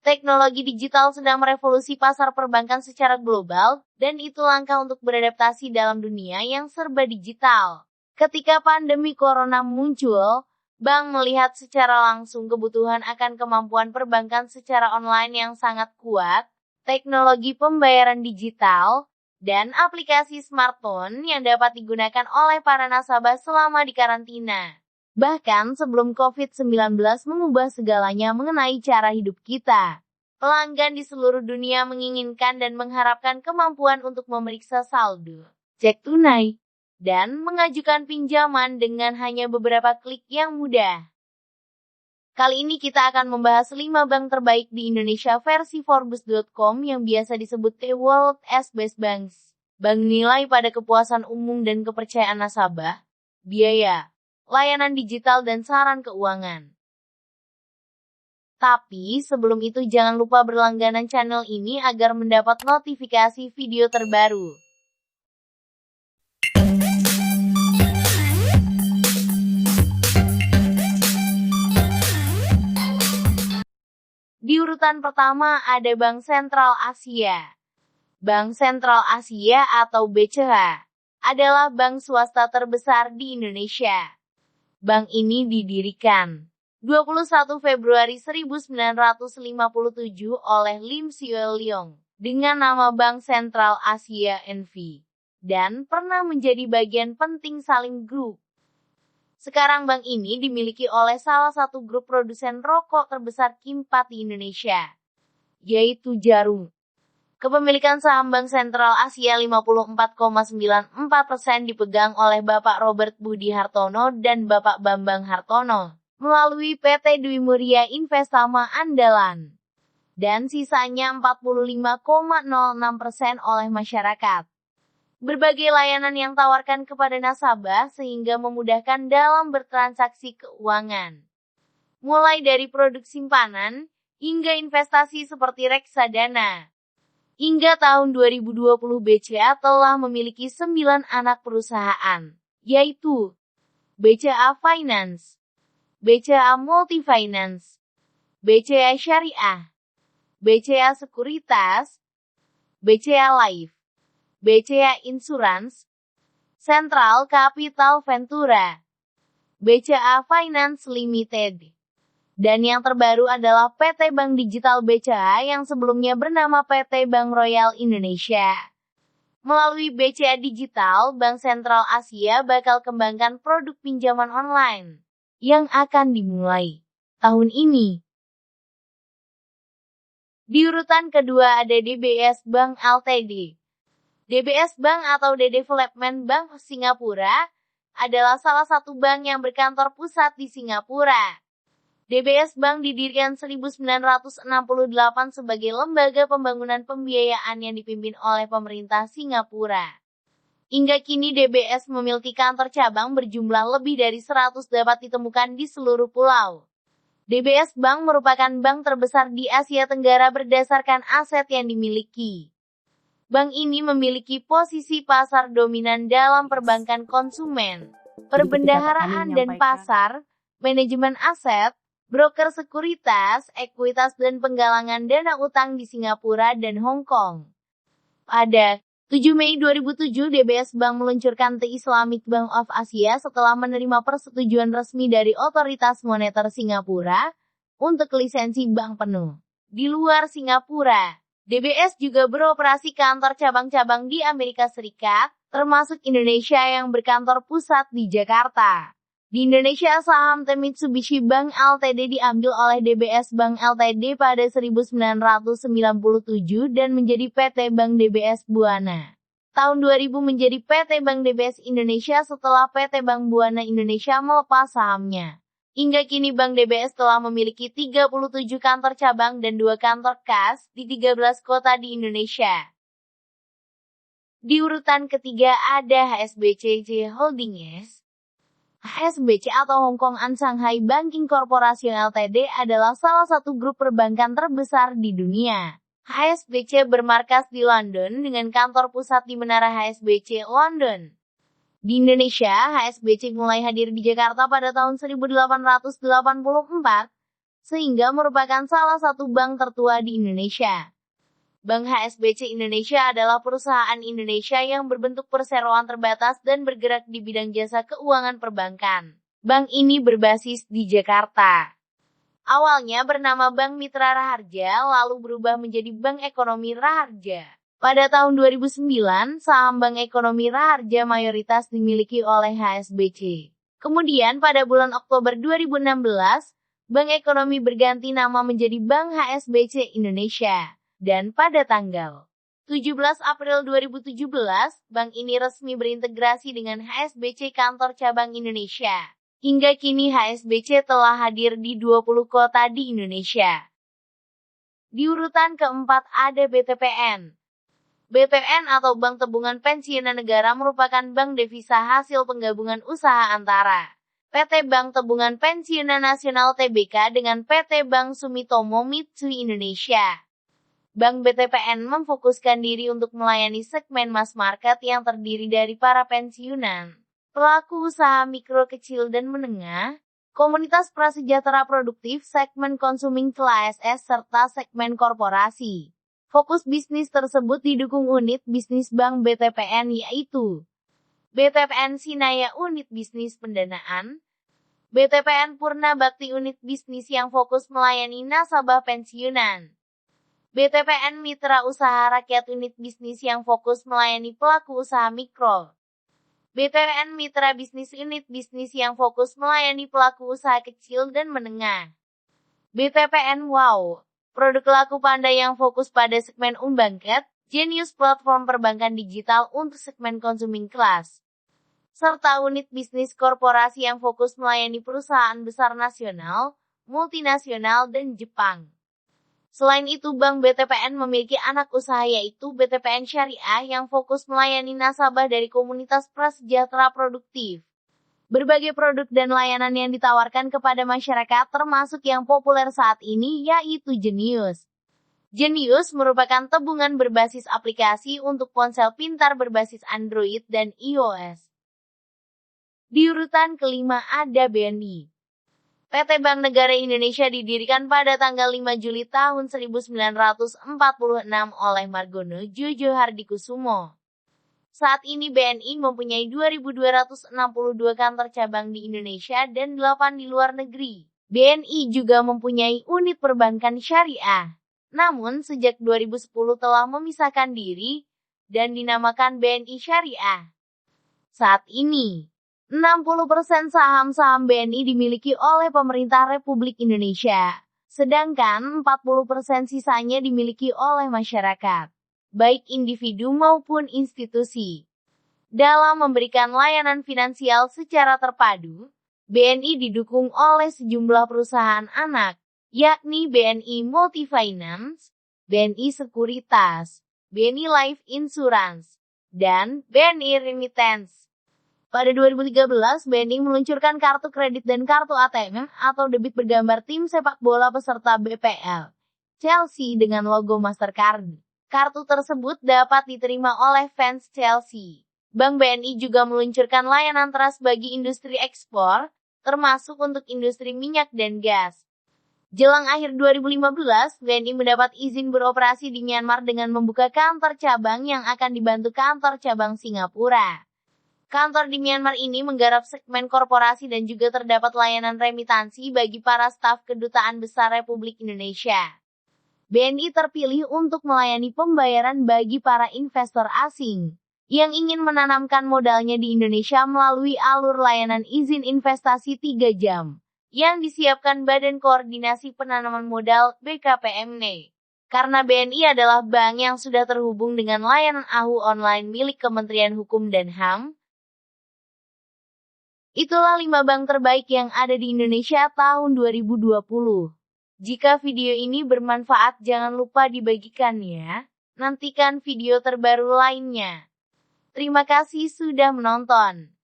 Teknologi digital sedang merevolusi pasar perbankan secara global, dan itu langkah untuk beradaptasi dalam dunia yang serba digital. Ketika pandemi corona muncul, bank melihat secara langsung kebutuhan akan kemampuan perbankan secara online yang sangat kuat, teknologi pembayaran digital, dan aplikasi smartphone yang dapat digunakan oleh para nasabah selama di karantina. Bahkan sebelum COVID-19 mengubah segalanya mengenai cara hidup kita. Pelanggan di seluruh dunia menginginkan dan mengharapkan kemampuan untuk memeriksa saldo, cek tunai, dan mengajukan pinjaman dengan hanya beberapa klik yang mudah. Kali ini kita akan membahas 5 bank terbaik di Indonesia versi Forbes.com yang biasa disebut The World as Best Banks. Bank nilai pada kepuasan umum dan kepercayaan nasabah, biaya, layanan digital dan saran keuangan. Tapi sebelum itu jangan lupa berlangganan channel ini agar mendapat notifikasi video terbaru. Di urutan pertama ada Bank Sentral Asia. Bank Sentral Asia atau BCA adalah bank swasta terbesar di Indonesia. Bank ini didirikan 21 Februari 1957 oleh Lim Siu Leong dengan nama Bank Sentral Asia NV dan pernah menjadi bagian penting Salim Group. Sekarang bank ini dimiliki oleh salah satu grup produsen rokok terbesar keempat di Indonesia, yaitu Jarum. Kepemilikan saham Bank Sentral Asia 54,94% dipegang oleh Bapak Robert Budi Hartono dan Bapak Bambang Hartono melalui PT Dwi Muria Investama Andalan. Dan sisanya 45,06% oleh masyarakat. Berbagai layanan yang tawarkan kepada nasabah sehingga memudahkan dalam bertransaksi keuangan. Mulai dari produk simpanan, hingga investasi seperti reksadana. Hingga tahun 2020 BCA telah memiliki 9 anak perusahaan, yaitu BCA Finance, BCA Multifinance, BCA Syariah, BCA Sekuritas, BCA Life, BCA Insurance, Central Capital Ventura, BCA Finance Limited. Dan yang terbaru adalah PT Bank Digital BCA yang sebelumnya bernama PT Bank Royal Indonesia. Melalui BCA Digital, Bank Sentral Asia bakal kembangkan produk pinjaman online yang akan dimulai tahun ini. Di urutan kedua ada DBS Bank Ltd. DBS Bank atau The Development Bank Singapura adalah salah satu bank yang berkantor pusat di Singapura. DBS Bank didirikan 1968 sebagai lembaga pembangunan pembiayaan yang dipimpin oleh pemerintah Singapura. Hingga kini DBS memiliki kantor cabang berjumlah lebih dari 100 dapat ditemukan di seluruh pulau. DBS Bank merupakan bank terbesar di Asia Tenggara berdasarkan aset yang dimiliki. Bank ini memiliki posisi pasar dominan dalam perbankan konsumen, perbendaharaan dan pasar, manajemen aset, broker sekuritas, ekuitas dan penggalangan dana utang di Singapura dan Hong Kong. Pada 7 Mei 2007 DBS Bank meluncurkan The Islamic Bank of Asia setelah menerima persetujuan resmi dari Otoritas Moneter Singapura untuk lisensi bank penuh. Di luar Singapura, DBS juga beroperasi kantor cabang-cabang di Amerika Serikat, termasuk Indonesia yang berkantor pusat di Jakarta. Di Indonesia, saham Mitsubishi Bank Ltd diambil oleh DBS Bank Ltd pada 1997 dan menjadi PT Bank DBS Buana. Tahun 2000 menjadi PT Bank DBS Indonesia setelah PT Bank Buana Indonesia melepas sahamnya. Hingga kini Bank DBS telah memiliki 37 kantor cabang dan 2 kantor kas di 13 kota di Indonesia. Di urutan ketiga ada HSBC Holdings. HSBC atau Hong Kong and Shanghai Banking Corporation Ltd adalah salah satu grup perbankan terbesar di dunia. HSBC bermarkas di London dengan kantor pusat di Menara HSBC London. Di Indonesia, HSBC mulai hadir di Jakarta pada tahun 1884 sehingga merupakan salah satu bank tertua di Indonesia. Bank HSBC Indonesia adalah perusahaan Indonesia yang berbentuk perseroan terbatas dan bergerak di bidang jasa keuangan perbankan. Bank ini berbasis di Jakarta. Awalnya bernama Bank Mitra Raharja, lalu berubah menjadi Bank Ekonomi Raharja. Pada tahun 2009, saham Bank Ekonomi Raharja mayoritas dimiliki oleh HSBC. Kemudian pada bulan Oktober 2016, Bank Ekonomi berganti nama menjadi Bank HSBC Indonesia. Dan pada tanggal 17 April 2017, bank ini resmi berintegrasi dengan HSBC Kantor Cabang Indonesia. Hingga kini HSBC telah hadir di 20 kota di Indonesia. Di urutan keempat ada BTPN. BTPN atau Bank Tabungan Pensiunan Negara merupakan bank devisa hasil penggabungan usaha antara PT Bank Tabungan Pensiunan Nasional Tbk dengan PT Bank Sumitomo Mitsui Indonesia. Bank BTPN memfokuskan diri untuk melayani segmen mass market yang terdiri dari para pensiunan, pelaku usaha mikro kecil dan menengah, komunitas prasejahtera produktif, segmen consuming class S, serta segmen korporasi. Fokus bisnis tersebut didukung unit bisnis Bank BTPN yaitu BTPN Sinaya Unit Bisnis Pendanaan, BTPN Purna Bakti Unit Bisnis yang fokus melayani nasabah pensiunan, BTPN Mitra Usaha Rakyat Unit Bisnis yang fokus melayani pelaku usaha mikro, BTPN Mitra Bisnis Unit Bisnis yang fokus melayani pelaku usaha kecil dan menengah, BTPN Wow, produk laku pandai yang fokus pada segmen Unbangket, Genius platform perbankan digital untuk segmen consuming class, serta unit bisnis korporasi yang fokus melayani perusahaan besar nasional, multinasional, dan Jepang. Selain itu, Bank BTPN memiliki anak usaha yaitu BTPN Syariah yang fokus melayani nasabah dari komunitas prasejahtera produktif. Berbagai produk dan layanan yang ditawarkan kepada masyarakat termasuk yang populer saat ini yaitu Jenius. Jenius merupakan tabungan berbasis aplikasi untuk ponsel pintar berbasis Android dan iOS. Di urutan kelima ada BNI. PT Bank Negara Indonesia didirikan pada tanggal 5 Juli tahun 1946 oleh Margono Jojo Hardikusumo. Saat ini BNI mempunyai 2.262 kantor cabang di Indonesia dan 8 di luar negeri. BNI juga mempunyai unit perbankan syariah. Namun sejak 2010 telah memisahkan diri dan dinamakan BNI Syariah. Saat ini 60% saham-saham BNI dimiliki oleh pemerintah Republik Indonesia, sedangkan 40% sisanya dimiliki oleh masyarakat, baik individu maupun institusi. Dalam memberikan layanan finansial secara terpadu, BNI didukung oleh sejumlah perusahaan anak, yakni BNI Multifinance, BNI Sekuritas, BNI Life Insurance, dan BNI Remittance. Pada 2013, BNI meluncurkan kartu kredit dan kartu ATM atau debit bergambar tim sepak bola peserta BPL Chelsea dengan logo Mastercard. Kartu tersebut dapat diterima oleh fans Chelsea. Bank BNI juga meluncurkan layanan trust bagi industri ekspor, termasuk untuk industri minyak dan gas. Jelang akhir 2015, BNI mendapat izin beroperasi di Myanmar dengan membuka kantor cabang yang akan dibantu kantor cabang Singapura. Kantor di Myanmar ini menggarap segmen korporasi dan juga terdapat layanan remitansi bagi para staf Kedutaan Besar Republik Indonesia. BNI terpilih untuk melayani pembayaran bagi para investor asing yang ingin menanamkan modalnya di Indonesia melalui alur layanan izin investasi 3 jam yang disiapkan Badan Koordinasi Penanaman Modal BKPMN. Karena BNI adalah bank yang sudah terhubung dengan layanan AHU online milik Kementerian Hukum dan HAM, itulah 5 bank terbaik yang ada di Indonesia tahun 2020. Jika video ini bermanfaat jangan lupa dibagikan ya. Nantikan video terbaru lainnya. Terima kasih sudah menonton.